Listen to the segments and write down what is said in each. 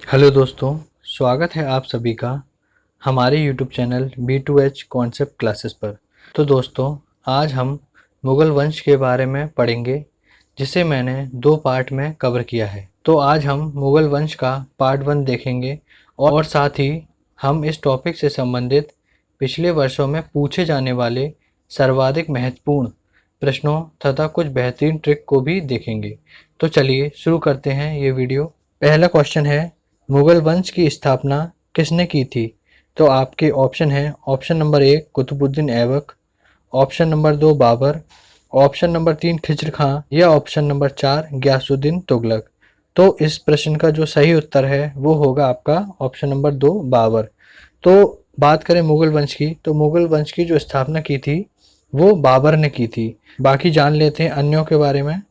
Hello दोस्तों, स्वागत है आप सभी का हमारे YouTube channel B2H concept classes पर। तो दोस्तों, आज हम मुग़ल वंश के बारे में पढ़ेंगे, जिसे मैंने 2 पार्ट में कवर किया है। तो आज हम मुग़ल वंश का पार्ट 1 देखेंगे और साथ ही हम इस टॉपिक से संबंधित पिछले वर्षों में पूछे जाने वाले सर्वाधिक महत्वपूर्ण प्रश्नों तथा कुछ बेहतरीन ट्रिक को भी देखेंगे। तो चलिए शुरू करते हैं ये वीडियो। पहला क्वेश्चन है, मुग़ल वंश की स्थापना किसने की थी? तो आपके ऑप्शन हैं, option number 1 Qutbuddin Aibak, option number 2 Babur, option number 3 Khizr Khan या ऑप्शन नंबर 4 गयासुद्दीन तुगलक। तो इस प्रश्न का जो सही उत्तर है वो होगा आपका ऑप्शन नंबर 2 बाबर। तो बात करें मुग़ल वंश की, तो मुग़ल वंश की जो स्थापना की थी वो बाबर ने की थी। बाकी जान लेते हैं अन्यों के बारे में।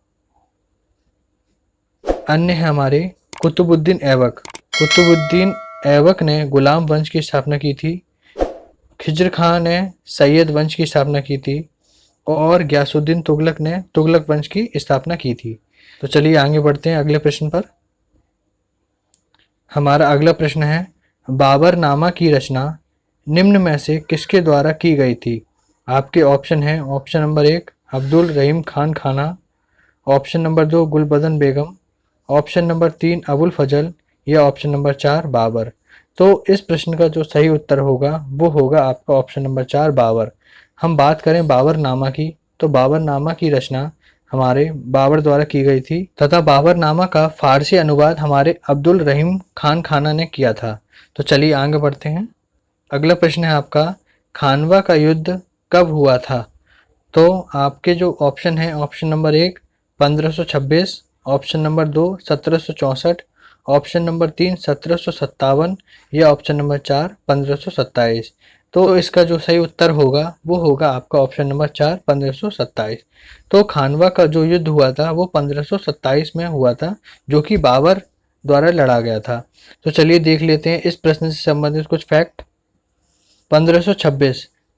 अन्य है हमारे कुतुबुद्दीन ऐबक। कुतुबुद्दीन ऐबक ने गुलाम वंश की स्थापना की थी। खिज्र खां ने सैयद वंश की स्थापना की थी और गयासुद्दीन तुगलक ने तुगलक वंश की स्थापना की थी। तो चलिए आगे बढ़ते हैं अगले प्रश्न पर। हमारा अगला प्रश्न है, बाबरनामा की रचना निम्न में से किसके द्वारा की गई थी? आपके ऑप्शन हैं, ऑप्शन नंबर 1 अब्दुल रहीम खान खाना, option number 2 Gulbadan Begum, option number 3 Abul फजल या ऑप्शन नंबर 4 बाबर। तो इस प्रश्न का जो सही उत्तर होगा वो होगा आपका ऑप्शन नंबर 4 बाबर। हम बात करें बाबरनामा की, तो बाबरनामा की रचना हमारे बाबर द्वारा की गई थी तथा बाबरनामा का फारसी अनुवाद हमारे अब्दुल रहीम खान खाना ने किया था। तो चलिए आगे बढ़ते हैं। अगला प्रश्न है आपका, खानवा का युद्ध कब हुआ था? तो आपके जो ऑप्शन है, option number 1 1526, option number 2 1764, option number 3 1757 या ऑप्शन नंबर 4 1527। तो इसका जो सही उत्तर होगा वो होगा आपका ऑप्शन नंबर 4 1527। तो खानवा का जो युद्ध हुआ था वो 1527 में हुआ था, जो कि बाबर द्वारा लड़ा गया था। तो चलिए देख लेते हैं इस प्रश्न से संबंधित कुछ फैक्ट।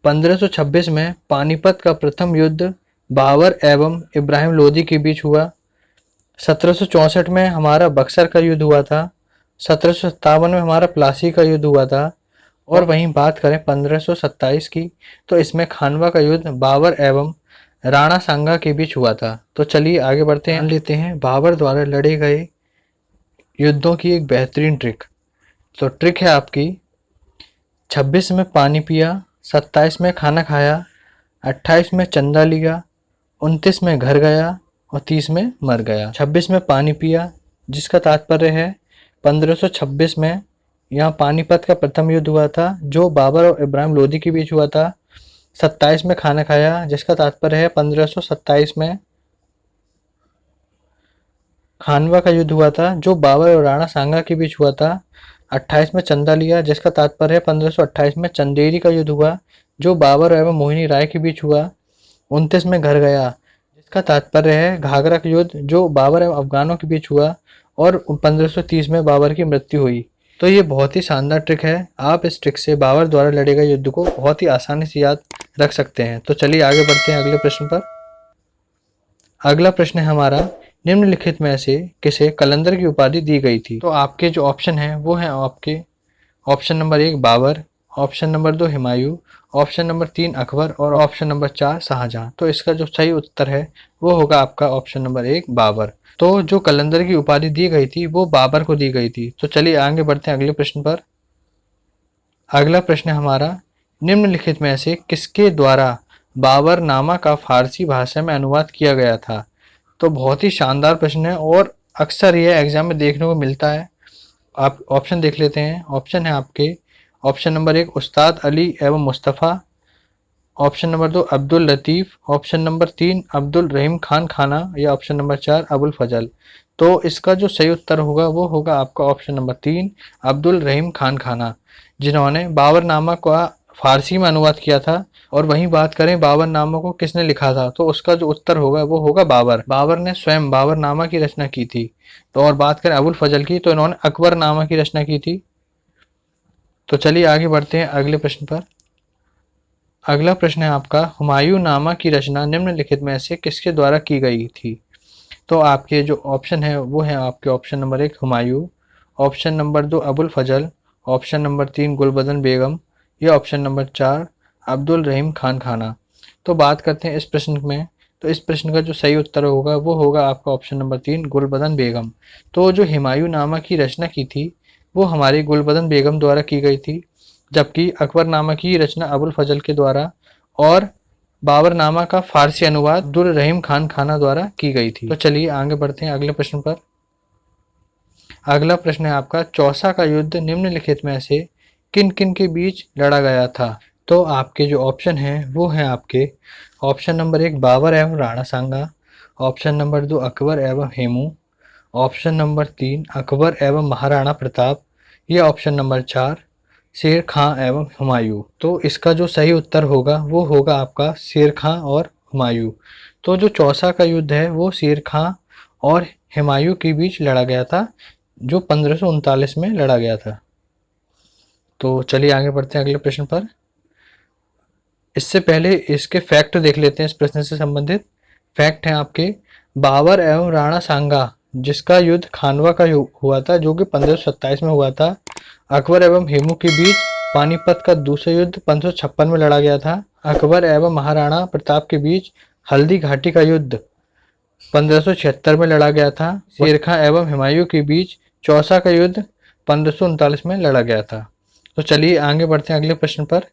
1526 में पानीपत का प्रथम युद्ध बाबर एवं इब्राहिम लोदी के बीच हुआ। 1764 में हमारा बक्सर का युद्ध हुआ था। 1757 में हमारा प्लासी का युद्ध हुआ था। और वहीं बात करें 1527 की, तो इसमें खानवा का युद्ध बाबर एवं राणा सांगा के बीच हुआ था। तो चलिए आगे बढ़ते हैं, लेते हैं बाबर द्वारा लड़े गए युद्धों की एक बेहतरीन ट्रिक। तो ट्रिक है आपकी, 26 में पानी पिया, 27 में खाना खाया, 28 में चंदा लिया, 29 में घर गया और 30 में मर गया। 26 में पानी पिया, जिसका तात्पर्य है 1526 में यहाँ पानीपत का प्रथम युद्ध हुआ था जो बाबर और इब्राहिम लोदी के बीच हुआ था। 27 में खाना खाया, जिसका तात्पर्य है 1527 में खानवा का युद्ध हुआ था जो बाबर और राणा सांगा के बीच हुआ था। 28 में चंदा लिया, जिसका तात्पर्य है 1528 में चंदेरी का युद्ध हुआ जो बाबर एवं मोहिनी राय के बीच हुआ। 29 में घर गया, जिसका तात्पर्य है घाघरा का युद्ध जो बाबर एवं अफगानों के बीच हुआ और 1530 में बाबर की मृत्यु हुई। तो ये बहुत ही शानदार ट्रिक है। आप इस ट्रिक से बाबर द्वारा लड़े गए युद्ध को बहुत ही आसानी से याद रख सकते हैं। तो चलिए आगे बढ़ते हैं अगले प्रश्न पर। अगला प्रश्न है हमारा, निम्नलिखित में से किसे कलंदर की उपाधि दी गई थी? तो आपके जो ऑप्शन है वो है आपके option number 1 Babur, option number 2 Humayun, option number 3 Akbar और ऑप्शन नंबर 4 शाहजहां। तो इसका जो सही उत्तर है वो होगा आपका ऑप्शन नंबर 1 बाबर। तो जो कलंदर की उपाधि दी गई थी वो बाबर को दी गई थी। तो चलिए आगे बढ़ते हैं अगले प्रश्न पर। अगला प्रश्न है हमारा, निम्नलिखित में से किसके द्वारा बाबरनामा का फारसी भाषा में अनुवाद किया गया था? तो बहुत ही शानदार प्रश्न है और अक्सर यह एग्जाम में देखने को मिलता है। आप ऑप्शन देख लेते हैं। ऑप्शन है आपके, ऑप्शन नंबर 1 उस्ताद अली एवं Mustafa, option number 2 Abdul Latif, option number 3 Abdul Rahim Khan Khana या ऑप्शन नंबर 4 अबुल फजल। तो इसका जो सही उत्तर होगा वो होगा आपका ऑप्शन नंबर 3 अब्दुल रहीम खान खाना, जिन्होंने बाबरनामा का फारसी में अनुवाद किया था। और वहीं बात करें बाबरनामा को किसने लिखा था, तो उसका जो उत्तर होगा वो होगा बाबर। बाबर ने स्वयं बाबरनामा की रचना की थी। तो और बात करें अबुल फजल की, तो इन्होंने अकबरनामा की रचना की थी। तो चलिए आगे बढ़ते हैं अगले प्रश्न पर। अगला प्रश्न है आपका, हुमायूं नामा की रचना निम्नलिखित में से किसके द्वारा की गई थी? तो आपके जो ऑप्शन है वो है आपके option number 1 Humayun, option number 2 Abul Fazl, option number 3 Gulbadan Begum, या ऑप्शन नंबर 4 अब्दुल रहीम खान खाना। तो बात करते हैं इस प्रश्न में। तो इस प्रश्न का जो सही उत्तर होगा वो होगा आपका ऑप्शन नंबर 3 गुलबदन बेगम। तो जो हुमायूं नामा की रचना की थी वो हमारी गुलबदन बेगम द्वारा की गई थी, जबकि अकबरनामा की रचना अबुल फजल के द्वारा और बाबरनामा का फारसी अनुवाद अब्दुल रहीम खान खाना द्वारा की गई थी। तो चलिए आगे बढ़ते हैं अगले प्रश्न पर। अगला प्रश्न है आपका, चौसा का युद्ध निम्नलिखित में से किन किन के बीच लड़ा गया था। तो आपके जो ऑप्शन हैं वो हैं आपके ऑप्शन नंबर 1 बाबर एवं राणा सांगा, ऑप्शन नंबर 2 अकबर एवं हेमू, ऑप्शन नंबर 3 अकबर एवं महाराणा प्रताप, या ऑप्शन नंबर 4 शेर खां एवं हुमायूं। तो इसका जो सही उत्तर होगा वो होगा आपका शेर खां और हुमायूं। तो जो चौसा का युद्ध है वो शेर खां और हुमायूं के बीच लड़ा गया था, जो 1539 में लड़ा गया था। तो चलिए आगे बढ़ते हैं अगले प्रश्न पर। इससे पहले इसके फैक्ट देख लेते हैं। इस प्रश्न से संबंधित फैक्ट हैं आपके, बाबर एवं राणा सांगा जिसका युद्ध खानवा का हुआ था, जो कि 1527 में हुआ था। अकबर एवं हेमू के बीच पानीपत का दूसरा युद्ध 1556 में लड़ा गया था। अकबर एवं महाराणा प्रताप के बीच हल्दी घाटी का युद्ध 1576 में लड़ा गया था। शेर खां एवं हुमायूं के बीच चौसा का युद्ध 1539 में लड़ा गया था। तो चलिए आगे बढ़ते हैं अगले प्रश्न पर।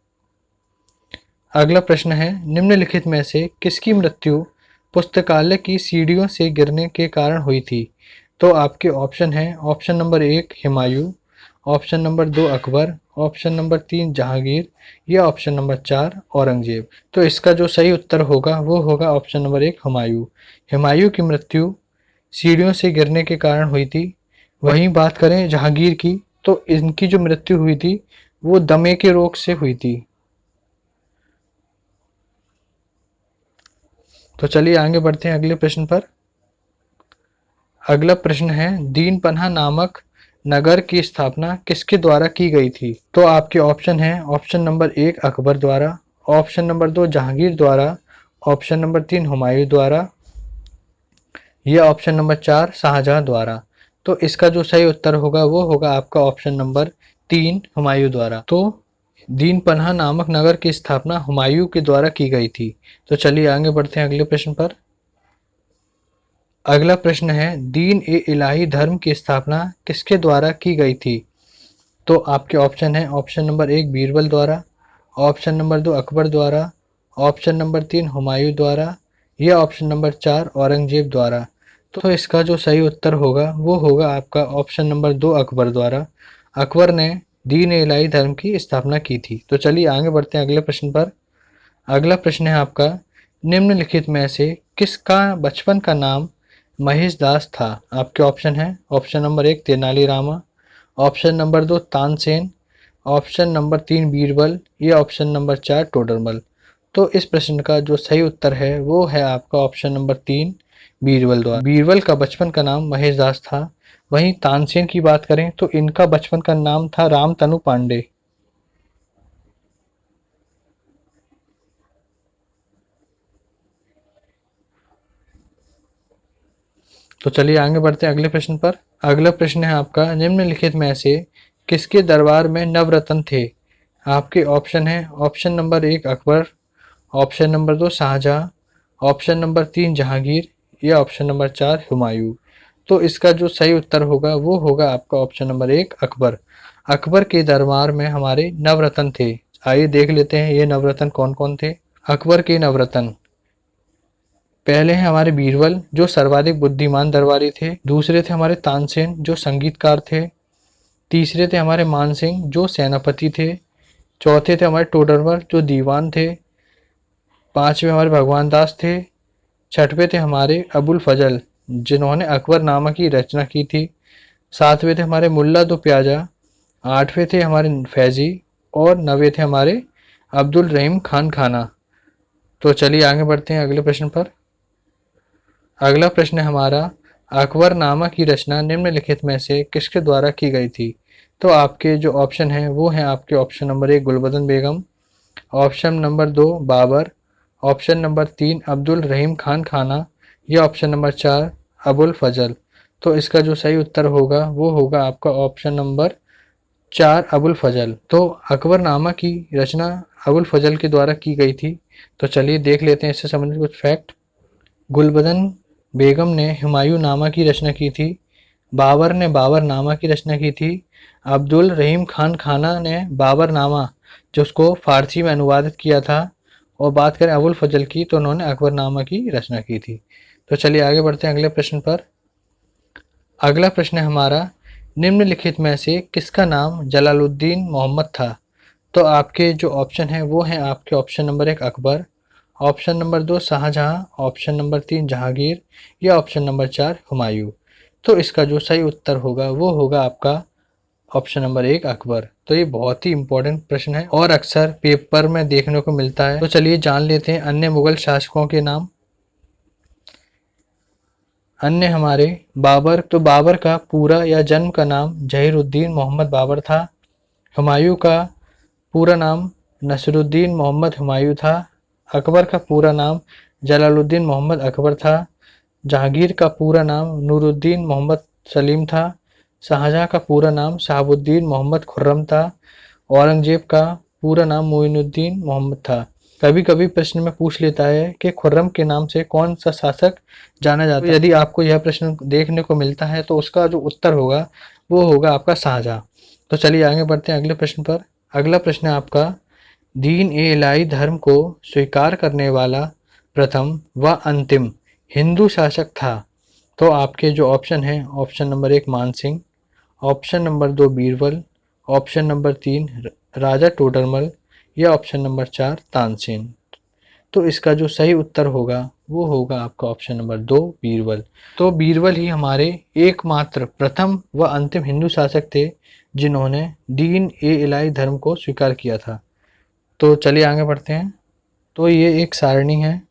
अगला प्रश्न है, निम्नलिखित में से किसकी मृत्यु पुस्तकालय की सीढ़ियों से गिरने के कारण हुई थी। तो आपके ऑप्शन है option number 1 Humayun, option number 2 Akbar, option number 3 Jahangir, या ऑप्शन नंबर 4 औरंगजेब। तो इसका जो सही उत्तर होगा वो होगा ऑप्शन नंबर 1 हुमायूं। हुमायूं की मृत्यु सीढ़ियों से गिरने के कारण हुई थी। वहीं बात करें जहांगीर की, तो इनकी जो मृत्यु हुई थी वो दमे के रोग से हुई थी। तो चलिए आगे बढ़ते हैं अगले प्रश्न पर। अगला प्रश्न है, दीन पन्हा नामक नगर की स्थापना किसके द्वारा की गई थी। तो आपके ऑप्शन है ऑप्शन नंबर 1 अकबर द्वारा, ऑप्शन नंबर 2 जहांगीर द्वारा, ऑप्शन नंबर 3 हुमायूं द्वारा, या ऑप्शन नंबर 4 शाहजहां द्वारा। तो इसका जो सही उत्तर होगा वो होगा आपका ऑप्शन नंबर 3 हुमायूं द्वारा। तो दीन पन्हा नामक नगर की स्थापना हुमायूं के द्वारा की गई थी। तो चलिए आगे बढ़ते हैं अगले प्रश्न पर। अगला प्रश्न है, दीन ए इलाही धर्म की स्थापना किसके द्वारा की गई थी। तो आपके ऑप्शन है ऑप्शन नंबर 1 बीरबल द्वारा, ऑप्शन नंबर 2 अकबर द्वारा, ऑप्शन नंबर 3 हुमायूं द्वारा, या ऑप्शन नंबर 4 औरंगजेब द्वारा। तो इसका जो सही उत्तर होगा वो होगा आपका ऑप्शन नंबर 2 अकबर द्वारा। अकबर ने दीन ए इलाही धर्म की स्थापना की थी। तो चलिए आगे बढ़ते हैं अगले प्रश्न पर। अगला प्रश्न है आपका, निम्नलिखित में से किसका बचपन का नाम महेश दास था। आपके ऑप्शन है option number 1 Tenali Rama, option number 2 Tansen, option number 3 Birbal, या ऑप्शन नंबर 4 टोडरमल। तो इस प्रश्न का जो सही उत्तर है वो है आपका ऑप्शन नंबर 3 बीरबल द्वारा। बीरबल का बचपन का नाम महेश दास था। वहीं तानसेन की बात करें तो इनका बचपन का नाम था रामतनु पांडे। तो चलिए आगे बढ़ते हैं अगले प्रश्न पर। अगला प्रश्न है आपका, निम्नलिखित में से किसके दरबार में नवरत्न थे। आपके ऑप्शन है option number 1 Akbar, option number 2 Shah Jahan, option number 3 Jahangir, या ऑप्शन नंबर 4 हुमायूं। तो इसका जो सही उत्तर होगा वो होगा आपका ऑप्शन नंबर 1 अकबर। अकबर के दरबार में हमारे नवरत्न थे। आइए देख लेते हैं ये नवरत्न कौन कौन थे। अकबर के नवरत्न, पहले हैं हमारे बीरबल जो सर्वाधिक बुद्धिमान दरबारी थे। दूसरे थे हमारे तानसेन जो संगीतकार थे। तीसरे थे हमारे मानसिंह जो सेनापति थे। चौथे थे हमारे टोडरमल जो दीवान थे। पांचवें हमारे भगवान दास थे। छठवें थे हमारे अबुल फजल जिन्होंने अकबरनामा की रचना की थी। सातवें थे हमारे मुल्ला दो प्याजा। आठवें थे हमारे फैजी, और नवे थे हमारे अब्दुल रहीम खान खाना। तो चलिए आगे बढ़ते हैं अगले प्रश्न पर। अगला प्रश्न है हमारा, अकबरनामा की रचना निम्नलिखित में से किसके द्वारा की गई थी। तो आपके जो ऑप्शन हैं वो हैं आपके option number 1 Gulbadan Begum, option number 2 Babur, option number 3 Abdul Rahim Khan Khana, या ऑप्शन नंबर 4 अबुल फजल। तो इसका जो सही उत्तर होगा वो होगा आपका ऑप्शन नंबर 4 अबुल फजल। तो अकबरनामा की रचना अबुल फजल के द्वारा की गई थी। तो चलिए देख लेते हैं इससे संबंधित कुछ फैक्ट। गुलबदन बेगम ने हुमायूं नामा की रचना की थी। बाबर ने बाबर नामा की रचना की थी। अब्दुल रहीम खान खाना ने बाबर नामा जो उसको फारसी में अनुवादित किया था। और बात करें अबुल फजल की तो उन्होंने अकबरनामा की रचना की थी। तो चलिए आगे बढ़ते हैं अगले प्रश्न पर। अगला प्रश्न है हमारा, निम्नलिखित में से किसका नाम जलालुद्दीन मोहम्मद था? तो आपके जो ऑप्शन है वो हैं आपके option number 1 Akbar, option number 2 Shah Jahan, option number 3 Jahangir या ऑप्शन नंबर 4 हुमायूं। तो इसका जो सही उत्तर होगा वो होगा आपका ऑप्शन नंबर 1 अकबर। तो ये बहुत ही इंपॉर्टेंट प्रश्न है और अक्सर पेपर में देखने को मिलता है। तो चलिए जान लेते हैं अन्य मुगल शासकों के नाम। अन्य हमारे बाबर, तो बाबर का पूरा या जन्म का नाम जहीरुद्दीन मोहम्मद बाबर था। हुमायूं का पूरा नाम नसरुद्दीन मोहम्मद हुमायूं था। अकबर का पूरा नाम जलालुद्दीन मोहम्मद अकबर था। जहांगीर का पूरा नाम नूरुद्दीन मोहम्मद सलीम था। शाहजहां का पूरा नाम शहाबुद्दीन मोहम्मद खुर्रम था। औरंगजेब का पूरा नाम मोइनुद्दीन मोहम्मद था। कभी कभी प्रश्न में पूछ लेता है कि खुर्रम के नाम से कौन सा शासक जाना जाता है। यदि आपको यह प्रश्न देखने को मिलता है तो उसका जो उत्तर होगा वो होगा आपका शाहजहां। तो चलिए आगे बढ़ते हैं अगले प्रश्न पर। अगला प्रश्न है आपका, दीन ए इलाही धर्म को स्वीकार करने वाला प्रथम व अंतिम हिंदू शासक था? तो आपके जो ऑप्शन हैं, option number 1 Mansingh, option number 2 Birbal, option number 3 राजा टोडरमल या ऑप्शन नंबर 4 तानसेन। तो इसका जो सही उत्तर होगा वो होगा आपका ऑप्शन नंबर 2 बीरबल। तो बीरबल ही हमारे एकमात्र प्रथम व अंतिम हिंदू शासक थे जिन्होंने दीन ए इलाही धर्म को स्वीकार किया था। तो चलिए आगे बढ़ते हैं। तो ये एक सारणी है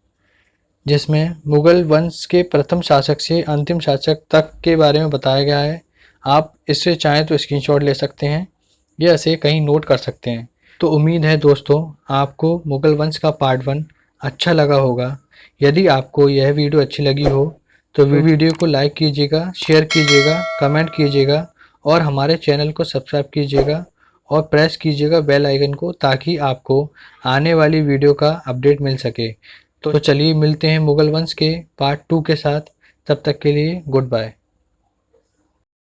जिसमें मुगल वंश के प्रथम शासक से अंतिम शासक तक के बारे में बताया गया है। आप इससे चाहें तो स्क्रीनशॉट ले सकते हैं या इसे कहीं नोट कर सकते हैं। तो उम्मीद है दोस्तों आपको मुगल वंश का पार्ट 1 अच्छा लगा होगा। यदि आपको यह वीडियो अच्छी लगी हो तो वीडियो को लाइक कीजिएगा, शेयर कीजिएगा, कमेंट कीजिएगा और हमारे चैनल को सब्सक्राइब कीजिएगा और प्रेस कीजिएगा बेल आइकन को ताकि आपको आने वाली वीडियो का अपडेट मिल सके। तो चलिए मिलते हैं मुगल वंश के पार्ट 2 के साथ। तब तक के लिए गुड बाय।